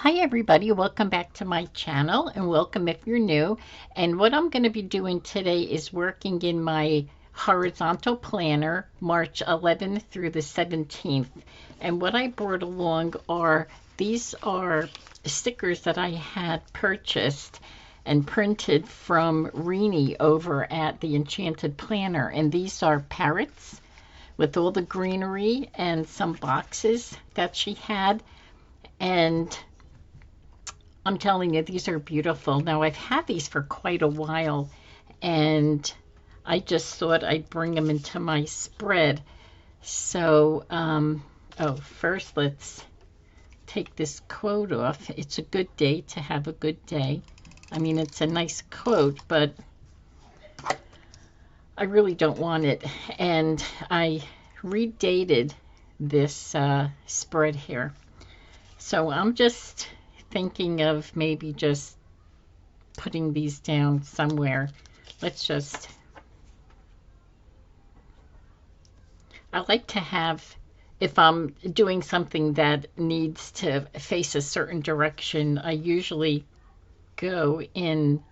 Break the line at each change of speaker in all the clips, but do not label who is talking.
Hi everybody, welcome back to my channel and welcome if you're new. And what I'm going to be doing today is working in my horizontal planner, March 11th through the 17th. And what I brought along these are stickers that I had purchased and printed from Rini over at the Enchanted Planner. And these are parrots with all the greenery and some boxes that she had. And I'm telling you, these are beautiful. Now, I've had these for quite a while, and I just thought I'd bring them into my spread. So, first let's take this quote off. It's a good day to have a good day. I mean, it's a nice quote, but I really don't want it. And I redated this spread here. So I'm just thinking of maybe just putting these down somewhere. I like to have, if I'm doing something that needs to face a certain direction, I usually go in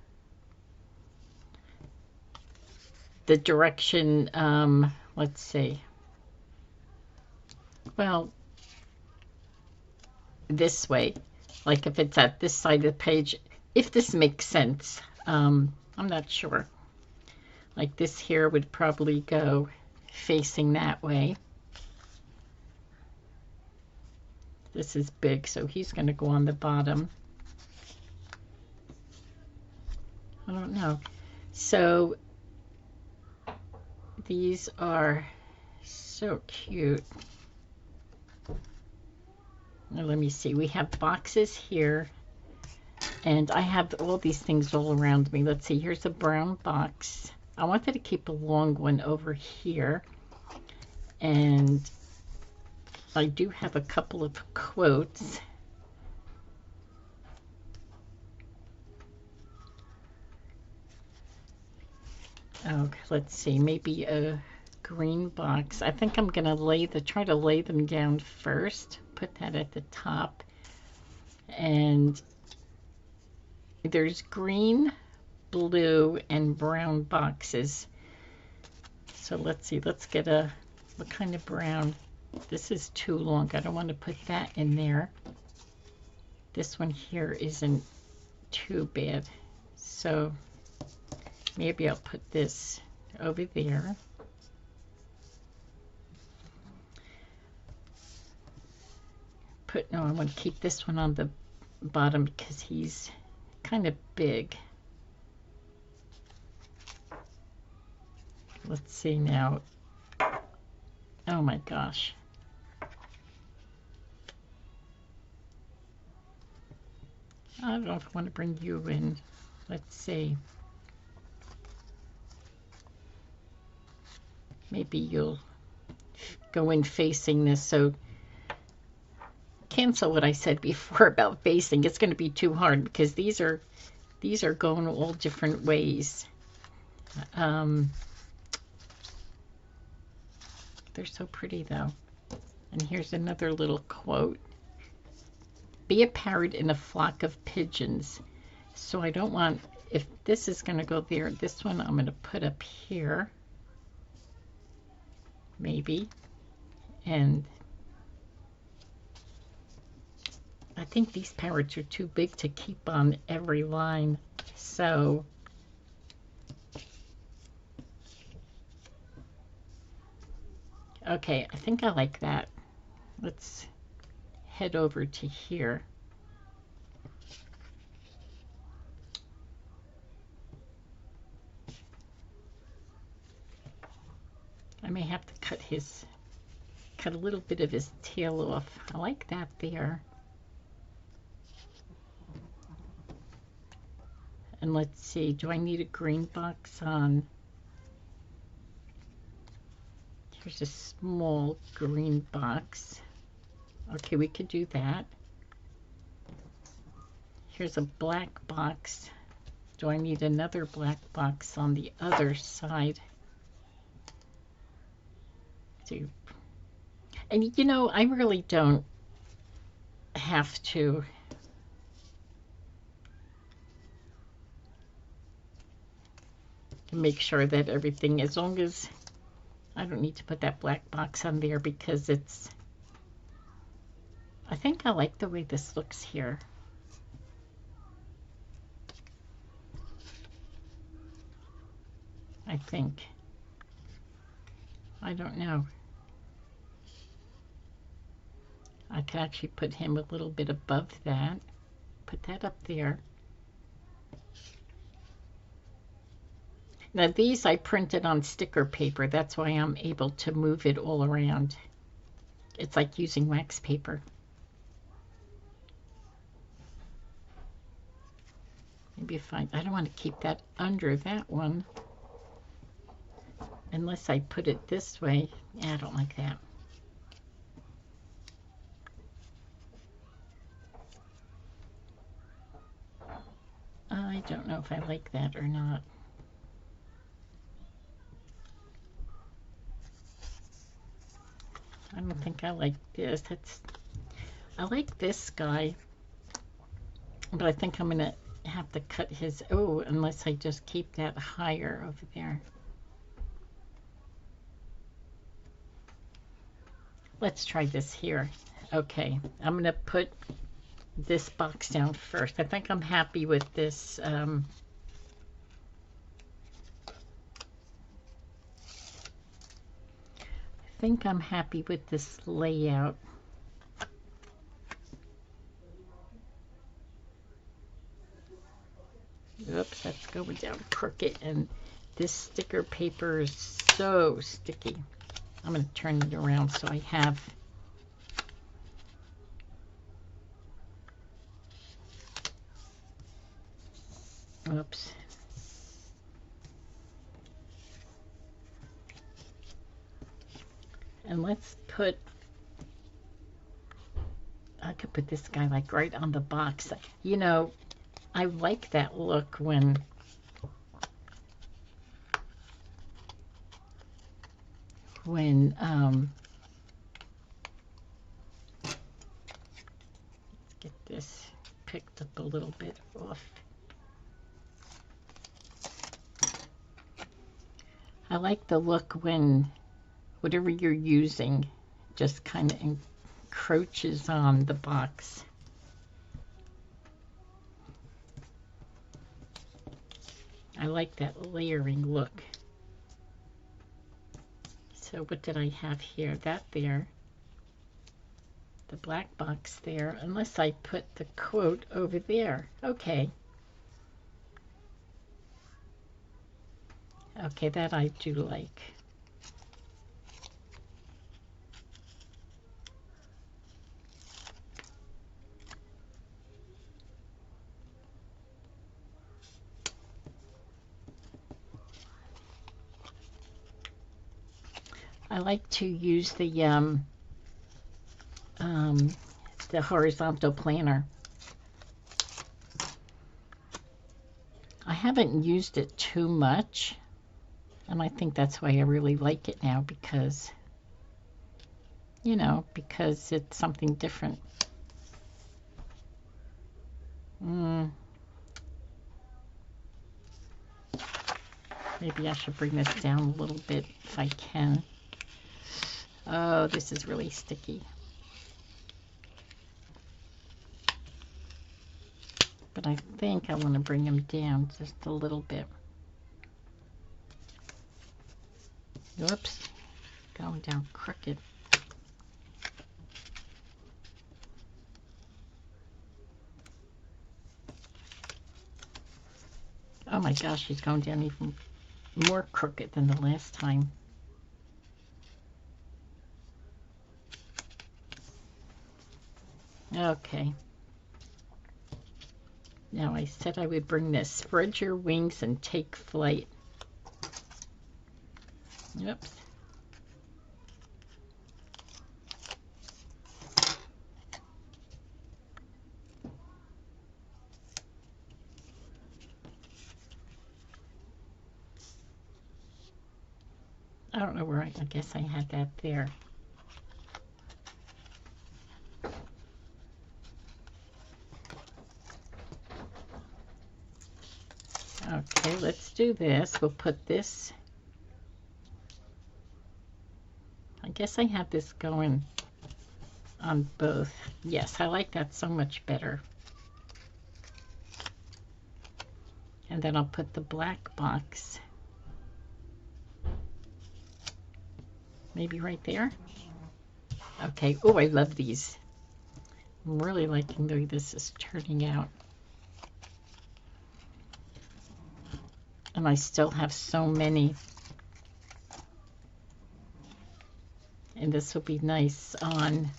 the direction, let's see, well, this way. Like if it's at this side of the page, if this makes sense. I'm not sure. Like this here would probably go facing that way. This is big, so he's going to go on the bottom. I don't know. So these are so cute. Now, let me see. We have boxes here, and I have all these things all around me. Let's see. Here's a brown box. I wanted to keep a long one over here, and I do have a couple of quotes. Oh, let's see. Maybe a green box. I think I'm gonna try to lay them down first. Put that at the top, and there's green, blue, and brown boxes. So let's see. Let's get what kind of brown? This is too long. I don't want to put that in there. This one here isn't too bad. So maybe I'll put this over there. No, I want to keep this one on the bottom because he's kind of big. Let's see now. Oh my gosh. I don't know if I want to bring you in. Let's see. Maybe you'll go in facing this. So cancel what I said before about facing. It's going to be too hard because these are going all different ways. They're so pretty though. And here's another little quote. Be a parrot in a flock of pigeons. So I don't want, if this is going to go there, this one I'm going to put up here. Maybe. And I think these parrots are too big to keep on every line. So okay, I think I like that. Let's head over to here. I may have to cut a little bit of his tail off. I like that there. And let's see, do I need a green box on? Here's a small green box. Okay, we could do that. Here's a black box. Do I need another black box on the other side? And you know, I really don't have to to make sure that everything, as long as I don't need to put that black box on there because it's, I think I like the way this looks here. I think. I don't know. I could actually put him a little bit above that. Put that up there. Now these I printed on sticker paper. That's why I'm able to move it all around. It's like using wax paper. Maybe if I don't want to keep that under that one. Unless I put it this way. Yeah, I don't like that. I don't know if I like that or not. I don't think I like this. I like this guy, but I think I'm gonna have to cut his, oh, unless I just keep that higher over there. Let's try this here. Okay, I'm gonna put this box down first. I think I'm happy with this. I think I'm happy with this layout. Oops, that's going down crooked, and this sticker paper is so sticky. I'm going to turn it around so I have. Oops. And let's put, I could put this guy like right on the box. You know, I like that look when let's get this picked up a little bit off. I like the look when whatever you're using just kind of encroaches on the box. I like that layering look. So what did I have here? That there. The black box there, unless I put the quote over there. Okay. Okay, that I do like. I like to use the horizontal planner. I haven't used it too much, and I think that's why I really like it now, because, you know, because it's something different. Maybe I should bring this down a little bit if I can. Oh, this is really sticky. But I think I want to bring them down just a little bit. Whoops, going down crooked. Oh my gosh, he's going down even more crooked than the last time. Okay. Now I said I would bring this. Spread your wings and take flight. Oops. I don't know where I guess I had that there. Okay, let's do this. We'll put this. I guess I have this going on both. Yes, I like that so much better. And then I'll put the black box maybe right there. Okay. Oh, I love these. I'm really liking the way this is turning out. And I still have so many. And this will be nice on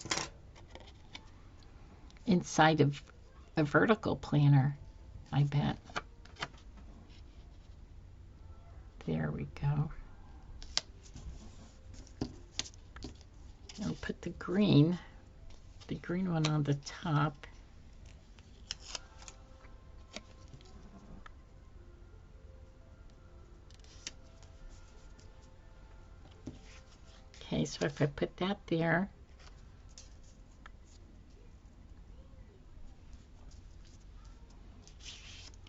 inside of a vertical planner, I bet. There we go. I'll put the green one on the top. Okay, so if I put that there,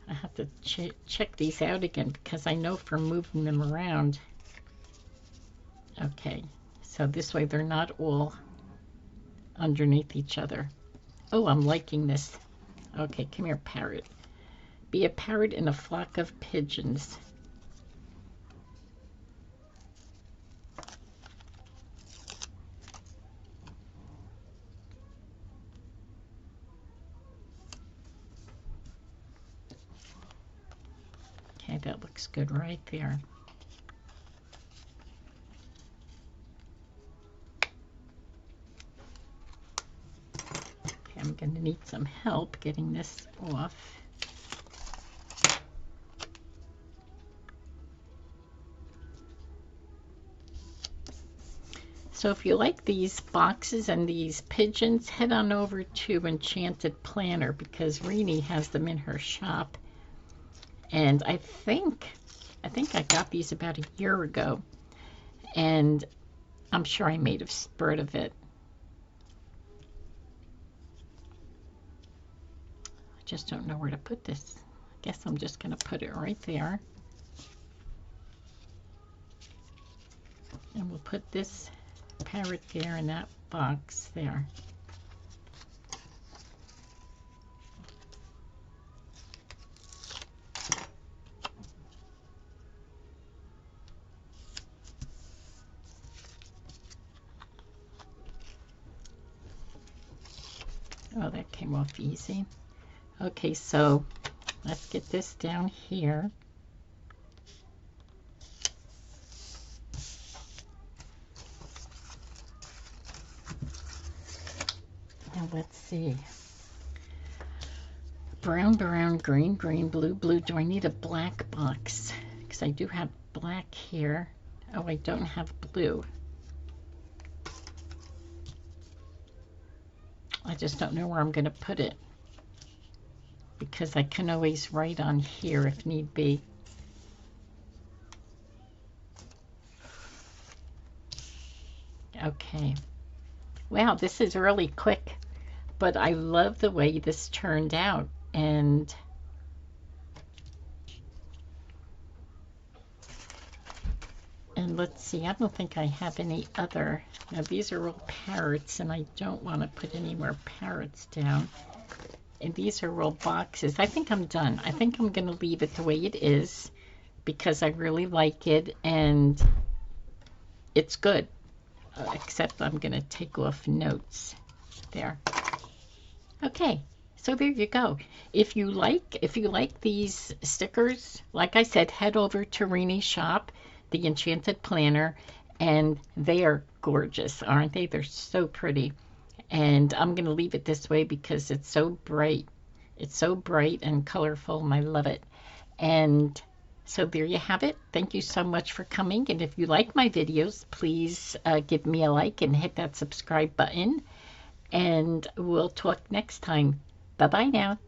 I have to check these out again because I know from moving them around. Okay, so this way they're not all underneath each other. Oh, I'm liking this. Okay, come here, parrot. Be a parrot in a flock of pigeons. Okay, that looks good right there. Okay, I'm going to need some help getting this off. So if you like these boxes and these pigeons, head on over to Enchanted Planner because Renee has them in her shop. And I think I got these about a year ago, and I'm sure I made a spread of it. I just don't know where to put this. I guess I'm just going to put it right there. And we'll put this parrot there in that box there. Oh, that came off easy. Okay, so let's get this down here. Now let's see. Brown, brown, green, green, blue, blue. Do I need a black box? Because I do have black here. Oh, I don't have blue. I just don't know where I'm going to put it because I can always write on here if need be. Okay. Wow, this is really quick, but I love the way this turned out. And let's see, I don't think I have any other. Now these are all parrots, and I don't want to put any more parrots down. And these are all boxes. I think I'm done. I think I'm going to leave it the way it is because I really like it and it's good. Except I'm going to take off notes there. Okay, so there you go. If you like these stickers, like I said, head over to Renee's shop, the Enchanted Planner, and they are gorgeous, aren't they? They're so pretty. And I'm going to leave it this way because it's so bright. It's so bright and colorful, and I love it. And so there you have it. Thank you so much for coming. And if you like my videos, please give me a like and hit that subscribe button. And we'll talk next time. Bye-bye now.